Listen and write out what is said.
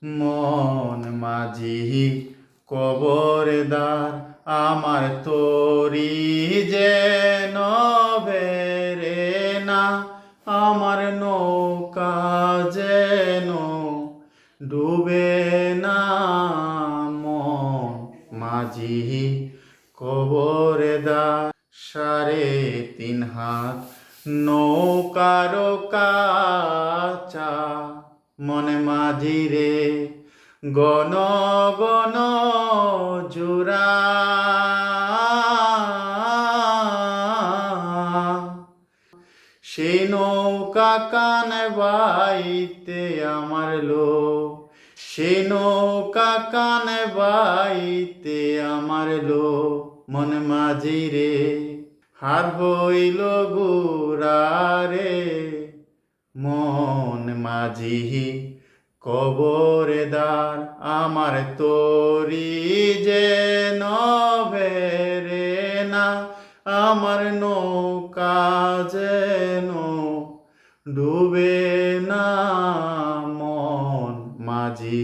মন মাঝি কবরদার আমার তোরি যেন বেরে না, আমার নৌকা যেন ডুবে না। মন মাঝি কবরদার 3.5 হাত নৌকার কাচা, মনে মাঝি রে গণ গণ জোড়া। সেই নৌকা কান বাইতে আমার লোক, সেই নৌকা কান বাইতে আমার লোক। মন মাঝি রে হার হইল গুড়া রে, মন মাঝি কবরদার আমার তোরি যেন বেরে না, আমার নৌকা যেন ডুবে না। মন মাঝি